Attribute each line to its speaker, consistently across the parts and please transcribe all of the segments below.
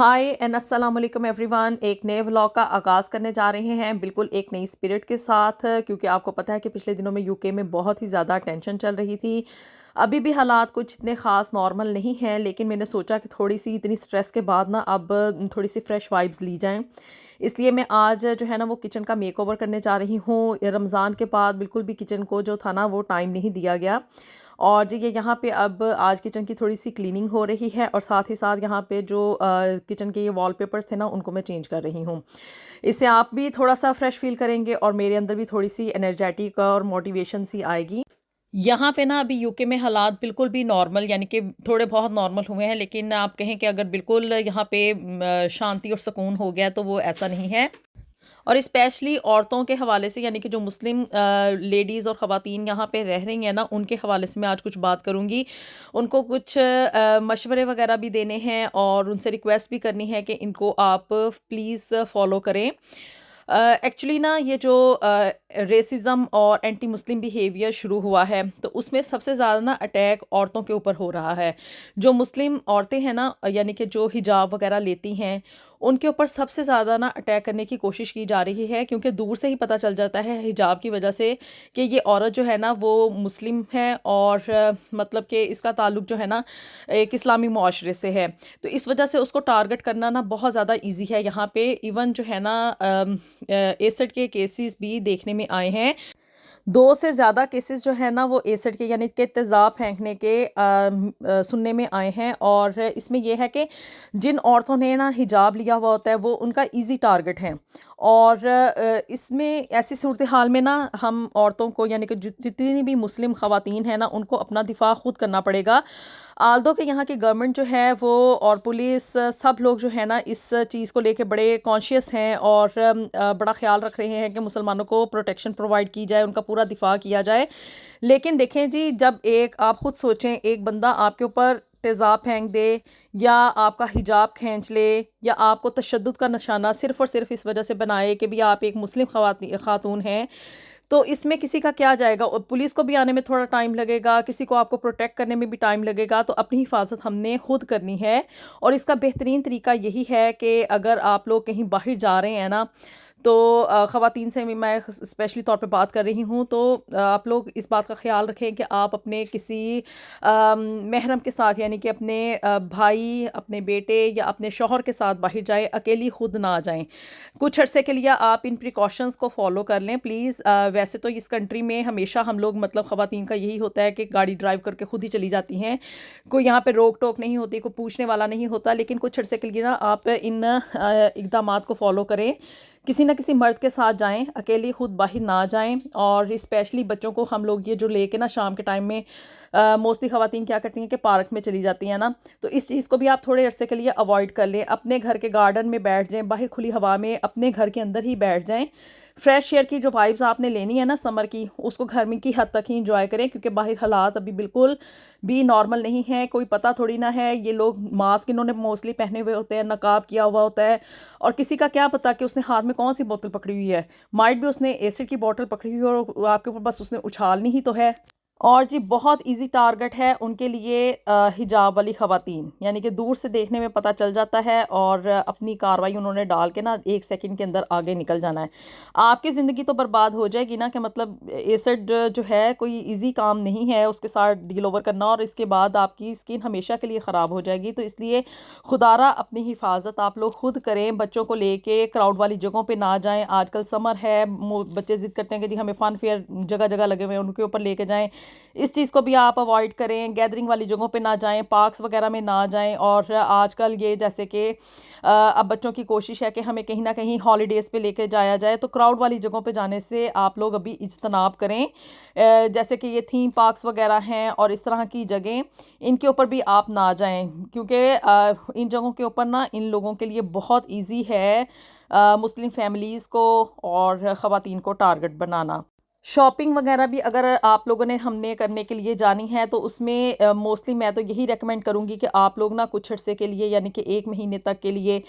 Speaker 1: हाय and अस्सलाम वालेकुम everyone. एक नए व्लॉग का आगाज़ करने जा रहे हैं बिल्कुल एक नई स्पिरिट के साथ, क्योंकि आपको पता है कि पिछले दिनों में यूके में बहुत ही ज़्यादा टेंशन चल रही थी। अभी भी हालात कुछ इतने ख़ास नॉर्मल नहीं हैं, लेकिन मैंने सोचा कि थोड़ी सी इतनी स्ट्रेस के बाद ना अब थोड़ी सी फ्रेश वाइब्स ली जाएं। इसलिए मैं आज जो है ना वो किचन का मेकओवर करने जा रही हूँ। रमज़ान के बाद बिल्कुल भी किचन को जो था ना वो टाइम नहीं दिया गया। और जी ये यहाँ पे अब आज किचन की थोड़ी सी क्लीनिंग हो रही है, और साथ ही साथ यहाँ पे जो किचन के ये वॉलपेपर्स थे ना उनको मैं चेंज कर रही हूँ। इससे आप भी थोड़ा सा फ्रेश फील करेंगे और मेरे अंदर भी थोड़ी सी एनर्जेटिक और मोटिवेशन सी आएगी। यहाँ पे ना अभी यूके में हालात बिल्कुल भी नॉर्मल, यानी कि थोड़े बहुत नॉर्मल हुए हैं, लेकिन आप कहें कि अगर बिल्कुल यहाँ पे शांति और सुकून हो गया तो वो ऐसा नहीं है। और स्पेशली औरतों के हवाले से, यानी कि जो मुस्लिम लेडीज़ और ख़वातीन यहाँ पे रह रही हैं ना, उनके हवाले से मैं आज कुछ बात करूँगी। उनको कुछ मशवरे वगैरह भी देने हैं और उनसे रिक्वेस्ट भी करनी है कि इनको आप प्लीज़ फ़ॉलो करें। एक्चुअली ना ये जो रेसिज़म और एंटी मुस्लिम बिहेवियर शुरू हुआ है, तो उसमें सबसे ज़्यादा ना अटैक औरतों के ऊपर हो रहा है। जो मुस्लिम औरतें हैं ना, यानी कि जो हिजाब वगैरह लेती हैं, उनके ऊपर सबसे ज़्यादा ना अटैक करने की कोशिश की जा रही है, क्योंकि दूर से ही पता चल जाता है हिजाब की वजह से कि ये औरत जो है ना वो मुस्लिम है, और मतलब कि इसका ताल्लुक जो है ना एक इस्लामी मुआशरे से है। तो इस वजह से उसको टारगेट करना ना बहुत ज़्यादा ईजी है। यहाँ पे इवन जो है ना एसिड के केसेस भी देखने में आए हैं। 2 से ज़्यादा केसेस जो है ना वो एसिड के, यानी कि तेज़ाब फेंकने के सुनने में आए हैं। और इसमें ये है कि जिन औरतों ने ना हिजाब लिया हुआ होता है वो उनका इजी टारगेट है। और इसमें ऐसी सूरत हाल में ना हम औरतों को, यानी कि जितनी भी मुस्लिम ख़वातीन हैं ना, उनको अपना दिफा खुद करना पड़ेगा। आल्दो कि यहाँ की गवर्नमेंट जो है वो और पुलिस सब लोग जो है ना इस चीज़ को लेके बड़े कॉन्शियस हैं और बड़ा ख्याल रख रहे हैं कि मुसलमानों को प्रोटेक्शन प्रोवाइड की जाए, उनका पूरा दिफा किया जाए। लेकिन देखें जी, जब एक आप खुद सोचें, एक बंदा आपके ऊपर तेज़ाब फेंक दे, या आपका हिजाब खींच ले, या आपको तशद्दुद का निशाना सिर्फ़ और सिर्फ इस वजह से बनाए कि भी आप एक मुस्लिम खातून हैं, तो इसमें किसी का क्या जाएगा। और पुलिस को भी आने में थोड़ा टाइम लगेगा, किसी को आपको प्रोटेक्ट करने में भी टाइम लगेगा। तो अपनी हिफाजत हमने खुद करनी है, और इसका बेहतरीन तरीका यही है कि अगर आप लोग कहीं बाहर जा रहे हैं ना, तो ख़वातीन से भी मैं स्पेशली तौर पे बात कर रही हूँ, तो आप लोग इस बात का ख्याल रखें कि आप अपने किसी महरम के साथ, यानी कि अपने भाई, अपने बेटे या अपने शौहर के साथ बाहर जाएं, अकेली खुद ना जाएं। कुछ अरसे के लिए आप इन प्रिकॉशंस को फॉलो कर लें प्लीज़। वैसे तो इस कंट्री में हमेशा हम लोग, मतलब ख़वातीन का यही होता है कि गाड़ी ड्राइव करके खुद ही चली जाती हैं, कोई यहाँ पे रोक टोक नहीं होती, कोई पूछने वाला नहीं होता। लेकिन कुछ अरसे के लिए ना आप इन इक़दामात को फॉलो करें। किसी ना किसी मर्द के साथ जाएं, अकेली खुद बाहर ना जाएं। और स्पेशली बच्चों को हम लोग ये जो लेके ना शाम के टाइम में मोस्टली ख़वातीन क्या करती हैं कि पार्क में चली जाती हैं ना, तो इस चीज़ को भी आप थोड़े अरसे के लिए अवॉइड कर लें। अपने घर के गार्डन में बैठ जाएं, बाहर खुली हवा में अपने घर के अंदर ही बैठ जाएं। फ्रेश एयर की जो वाइब्स आपने लेनी है ना समर की, उसको घर में की हद तक ही इंजॉय करें, क्योंकि बाहर हालात अभी बिल्कुल भी नॉर्मल नहीं है। कोई पता थोड़ी ना है, ये लोग मास्क इन्होंने मोस्टली पहने हुए होते हैं, नकाब किया हुआ होता है, और किसी का क्या पता कि उसने हाथ में कौन सी बोतल पकड़ी हुई है। माइट भी उसने एसिड की बोतल पकड़ी हुई है और आपके ऊपर बस उसने उछालनी ही तो है। और जी बहुत इजी टारगेट है उनके लिए हिजाब वाली ख़वातीन, यानी कि दूर से देखने में पता चल जाता है, और अपनी कार्रवाई उन्होंने डाल के ना 1 सेकंड के अंदर आगे निकल जाना है। आपकी ज़िंदगी तो बर्बाद हो जाएगी ना, कि मतलब एसिड जो है कोई इजी काम नहीं है उसके साथ डील ओवर करना, और इसके बाद आपकी स्किन हमेशा के लिए ख़राब हो जाएगी। तो इसलिए खुदारा अपनी हिफाजत आप लोग खुद करें। बच्चों को लेके क्राउड वाली जगहों पे ना जाएं। आजकल समर है, बच्चे ज़िद करते हैं कि जी हमें फ़न फेयर जगह जगह लगे हुए हैं, उनके ऊपर लेके जाएं। इस चीज़ को भी आप अवॉइड करें। गैदरिंग वाली जगहों पे ना जाएं, पार्क्स वगैरह में ना जाएं। और आजकल ये जैसे कि अब बच्चों की कोशिश है कि हमें कहीं ना कहीं हॉलीडेज़ पे लेके जाया जाए, तो क्राउड वाली जगहों पे जाने से आप लोग अभी इज्तनाब करें। जैसे कि ये थीम पार्क्स वगैरह हैं और इस तरह की जगहें, इनके ऊपर भी आप ना जाएं, क्योंकि इन जगहों के ऊपर ना इन लोगों के लिए बहुत ईजी है मुस्लिम फैमिलीज़ को और ख़वातीन को टारगेट बनाना। शॉपिंग वगैरह भी अगर आप लोगों ने हमने करने के लिए जानी है तो उसमें मोस्टली मैं तो यही रेकमेंड करूँगी कि आप लोग ना कुछ अरसे के लिए यानी कि 1 महीने तक के लिए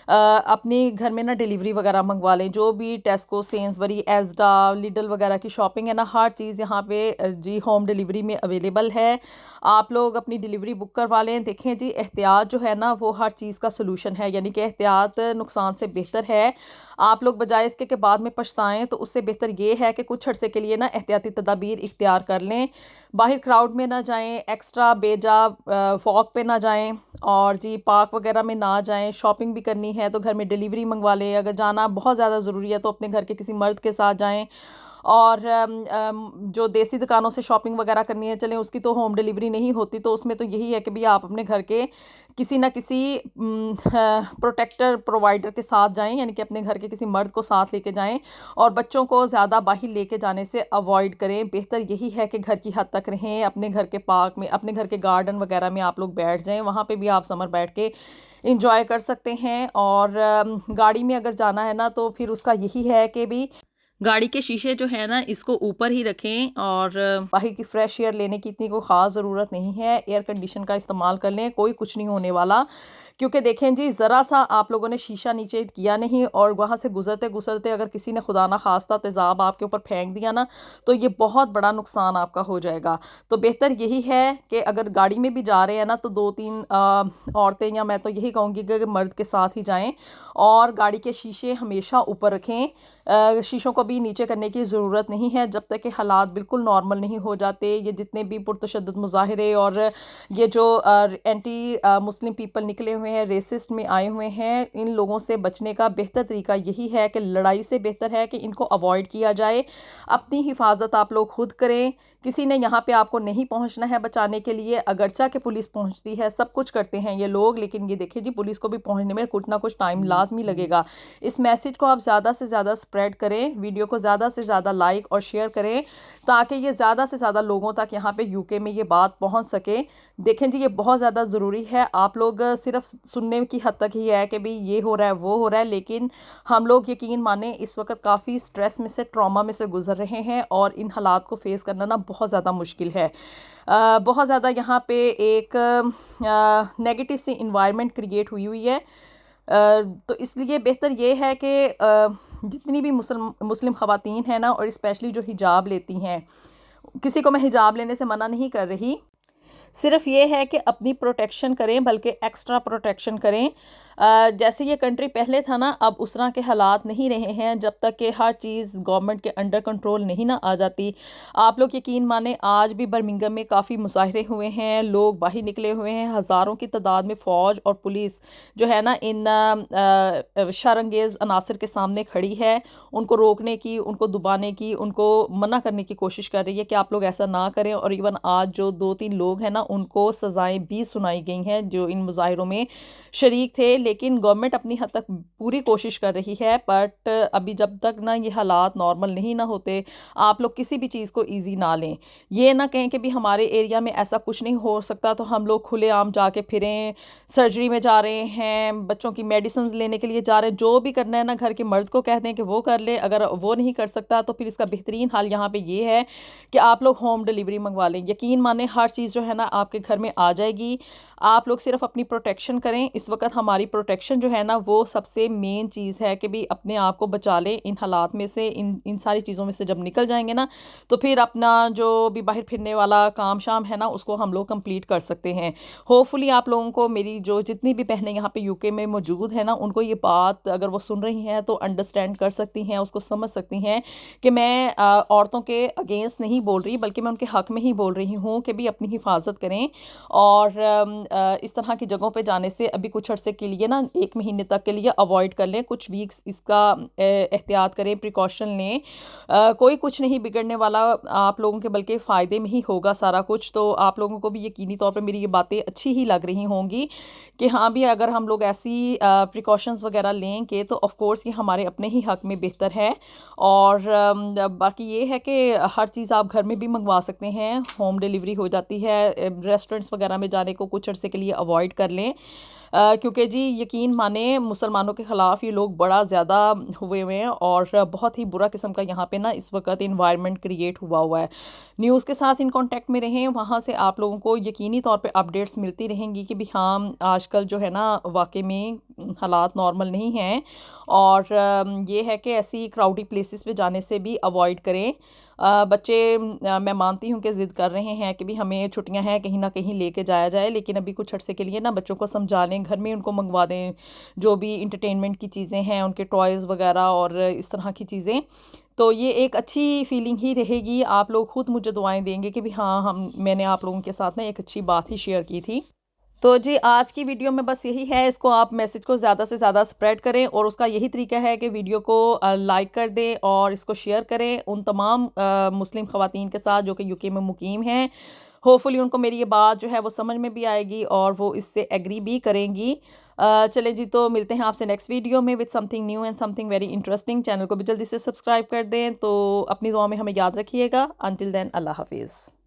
Speaker 1: अपने घर में ना डिलीवरी वगैरह मंगवा लें। जो भी टेस्को, सेन्सबरी, एज़डा, लिडल वगैरह की शॉपिंग है ना, हर चीज़ यहाँ पे जी होम डिलीवरी में अवेलेबल है। आप लोग अपनी डिलीवरी बुक करवा लें। देखें जी, एहतियात जो है ना वो हर चीज़ का सॉल्यूशन है, यानी कि एहतियात नुकसान से बेहतर है। आप लोग बजाय इसके कि बाद में पछताएं, तो उससे बेहतर ये है कि कुछ अर्से के लिए ना एहतियाती तदाबीर इख्तियार कर लें। बाहर क्राउड में ना जाएं, एक्स्ट्रा बेजा वॉक पे ना जाएं, और जी पार्क वगैरह में ना जाएं। शॉपिंग भी करनी है तो घर में डिलीवरी मंगवा लें। अगर जाना बहुत ज़्यादा ज़रूरी है तो अपने घर के किसी मर्द के साथ जाएं। और जो देसी दुकानों से शॉपिंग वगैरह करनी है, चलें उसकी तो होम डिलीवरी नहीं होती, तो उसमें तो यही है कि भी आप अपने घर के किसी ना किसी प्रोटेक्टर प्रोवाइडर के साथ जाएं, यानी कि अपने घर के किसी मर्द को साथ लेके जाएं। और बच्चों को ज़्यादा बाहर लेके जाने से अवॉइड करें। बेहतर यही है कि घर की हद तक रहें। अपने घर के पार्क में, अपने घर के गार्डन वगैरह में आप लोग बैठ जाएं, वहाँ पे भी आप समर बैठ के इंजॉय कर सकते हैं। और गाड़ी में अगर जाना है ना तो फिर उसका यही है कि भी गाड़ी के शीशे जो है ना इसको ऊपर ही रखें, और बाहर की फ्रेश एयर लेने की इतनी कोई ख़ास ज़रूरत नहीं है। एयर कंडीशन का इस्तेमाल कर लें, कोई कुछ नहीं होने वाला। क्योंकि देखें जी, ज़रा सा आप लोगों ने शीशा नीचे किया नहीं और वहाँ से गुजरते गुजरते अगर किसी ने खुदा ना खास्ता तेज़ाब आपके ऊपर फेंक दिया ना, तो ये बहुत बड़ा नुकसान आपका हो जाएगा। तो बेहतर यही है कि अगर गाड़ी में भी जा रहे हैं ना तो 2-3 औरतें, या मैं तो यही कहूँगी कि मर्द के साथ ही जाएं, और गाड़ी के शीशे हमेशा ऊपर रखें। शीशों को भी नीचे करने की ज़रूरत नहीं है जब तक कि हालात बिल्कुल नॉर्मल नहीं हो जाते। ये जितने भी पुरतशद्दुद मुजाहरे और ये जो एंटी मुस्लिम पीपल निकले हुए हैं, रेसिस्ट में आए हुए हैं, इन लोगों से बचने का बेहतर तरीका यही है कि लड़ाई से बेहतर है कि इनको अवॉइड किया जाए। अपनी हिफाजत आप लोग खुद करें। किसी ने यहाँ पे आपको नहीं पहुँचना है बचाने के लिए। अगरचा कि पुलिस पहुँचती है, सब कुछ करते हैं ये लोग, लेकिन ये देखिए जी, पुलिस को भी पहुँचने में कुछ ना कुछ टाइम लाजमी लगेगा। इस मैसेज को आप ज़्यादा से ज़्यादा स्प्रेड करें, वीडियो को ज़्यादा से ज़्यादा लाइक और शेयर करें, ताकि ये ज़्यादा से ज़्यादा लोगों तक यहाँ पे यूके में ये बात पहुँच सके। देखें जी, ये बहुत ज़्यादा ज़रूरी है। आप लोग सिर्फ सुनने की हद तक ही है कि भाई ये हो रहा है, वो हो रहा है, लेकिन हम लोग यकीन माने इस वक्त काफ़ी स्ट्रेस में से, ट्रॉमा में से गुजर रहे हैं, और इन हालात को फेस करना ना बहुत ज़्यादा मुश्किल है। बहुत ज़्यादा यहाँ पे एक नेगेटिव सी इन्वायरमेंट क्रिएट हुई हुई है। तो इसलिए बेहतर ये है कि जितनी भी मुस्लिम ख़वातीन हैं ना, और स्पेशली जो हिजाब लेती हैं, किसी को मैं हिजाब लेने से मना नहीं कर रही, सिर्फ ये है कि अपनी प्रोटेक्शन करें, बल्कि एक्स्ट्रा प्रोटेक्शन करें। जैसे ये कंट्री पहले था ना, अब उस तरह के हालात नहीं रहे हैं जब तक कि हर चीज़ गवर्नमेंट के अंडर कंट्रोल नहीं ना आ जाती। आप लोग यकीन माने, आज भी बर्मिंघम में काफ़ी मुजाहरे हुए हैं, लोग बाहर निकले हुए हैं, हज़ारों की तादाद में फ़ौज और पुलिस जो है ना इन शरंगेज़ अनासर के सामने खड़ी है। उनको रोकने की, उनको दबाने की, उनको मना करने की कोशिश कर रही है कि आप लोग ऐसा ना करें। और इवन आज जो 2-3 लोग हैं ना, उनको सज़ाएं भी सुनाई गई हैं जो इन मुजाहिरों में शरीक थे। लेकिन गवर्नमेंट अपनी हद तक पूरी कोशिश कर रही है, बट अभी जब तक ना ये हालात नॉर्मल नहीं ना होते, आप लोग किसी भी चीज़ को ईजी ना लें। ये ना कहें कि भी हमारे एरिया में ऐसा कुछ नहीं हो सकता तो हम लोग खुलेआम जाके फिरें, सर्जरी में जा रहे हैं, बच्चों की मेडिसिन लेने के लिए जा रहे हैं, जो भी करना है ना घर के मर्द को कहते हैं कि वो कर ले। अगर वो नहीं कर सकता तो फिर इसका बेहतरीन हाल यहाँ पे ये है कि आप लोग होम डिलीवरी मंगवा लें। यकीन माने, हर चीज़ जो है ना आपके घर में आ जाएगी। आप लोग सिर्फ अपनी प्रोटेक्शन करें। इस वक्त हमारी प्रोटेक्शन जो है ना वो सबसे मेन चीज़ है कि भी अपने आप को बचा लें इन हालात में से। इन सारी चीज़ों में से जब निकल जाएंगे ना, तो फिर अपना जो भी बाहर फिरने वाला काम शाम है ना, उसको हम लोग कंप्लीट कर सकते हैं। होपफुली आप लोगों को, मेरी जो जितनी भी बहनें यहाँ पे यूके में मौजूद हैं ना, उनको ये बात अगर वो सुन रही हैं तो अंडरस्टैंड कर सकती हैं, उसको समझ सकती हैं कि मैं औरतों के अगेंस्ट नहीं बोल रही, बल्कि मैं उनके हक़ में ही बोल रही हूँ कि भी अपनी हिफाजत करें। और इस तरह की जगहों पे जाने से अभी कुछ अर्से के लिए ना, 1 महीने तक के लिए अवॉइड कर लें। कुछ वीक्स इसका एहतियात करें, प्रिकॉशन लें। कोई कुछ नहीं बिगड़ने वाला आप लोगों के, बल्कि फ़ायदे में ही होगा सारा कुछ। तो आप लोगों को भी यकीनी तौर पे मेरी ये बातें अच्छी ही लग रही होंगी कि हाँ भी, अगर हम लोग ऐसी प्रिकॉशंस वगैरह लेंगे तो ऑफ़ कोर्स ये हमारे अपने ही हक़ में बेहतर है। और बाकी ये है कि हर चीज़ आप घर में भी मंगवा सकते हैं, होम डिलीवरी हो जाती है। रेस्टोरेंट्स वगैरह में जाने को कुछ अरसे के लिए अवॉइड कर लें। क्योंकि जी यकीन माने मुसलमानों के ख़िलाफ़ ये लोग बड़ा ज़्यादा हुए हैं और बहुत ही बुरा किस्म का यहाँ पे ना इस वक्त इन्वायरमेंट क्रिएट हुआ है। न्यूज़ के साथ इन कांटेक्ट में रहें, वहाँ से आप लोगों को यकीनी तौर पे अपडेट्स मिलती रहेंगी कि भी हाँ आजकल जो है ना वाकई में हालात नॉर्मल नहीं हैं। और ये है कि ऐसी क्राउडी प्लेसेस पे जाने से भी अवॉइड करें। बच्चे मैं मानती हूँ कि ज़िद कर रहे हैं कि भी हमें छुट्टियां हैं कहीं ना कहीं लेके जाया जाए, लेकिन अभी कुछ अर्से के लिए ना बच्चों को समझा लें, घर में उनको मंगवा दें जो भी इंटरटेनमेंट की चीज़ें हैं, उनके टॉयज़ वगैरह और इस तरह की चीज़ें। तो ये एक अच्छी फीलिंग ही रहेगी। आप लोग खुद मुझे दुआएं देंगे कि भी हाँ मैंने आप लोगों के साथ ना एक अच्छी बात ही शेयर की थी। तो जी आज की वीडियो में बस यही है, इसको आप मैसेज को ज़्यादा से ज़्यादा स्प्रेड करें और उसका यही तरीका है कि वीडियो को लाइक कर दें और इसको शेयर करें उन तमाम मुस्लिम ख़वातीन के साथ जो कि यूके में मुकीम हैं। होपफुली उनको मेरी ये बात जो है वो समझ में भी आएगी और वो इससे एग्री भी करेंगी। चलें जी, तो मिलते हैं आपसे नेक्स्ट वीडियो में with something new and something very interesting. Channel को भी जल्दी से सब्सक्राइब कर दें। तो अपनी दुआ में हमें याद रखिएगा। अंटिल देन अल्लाह हाफिज़।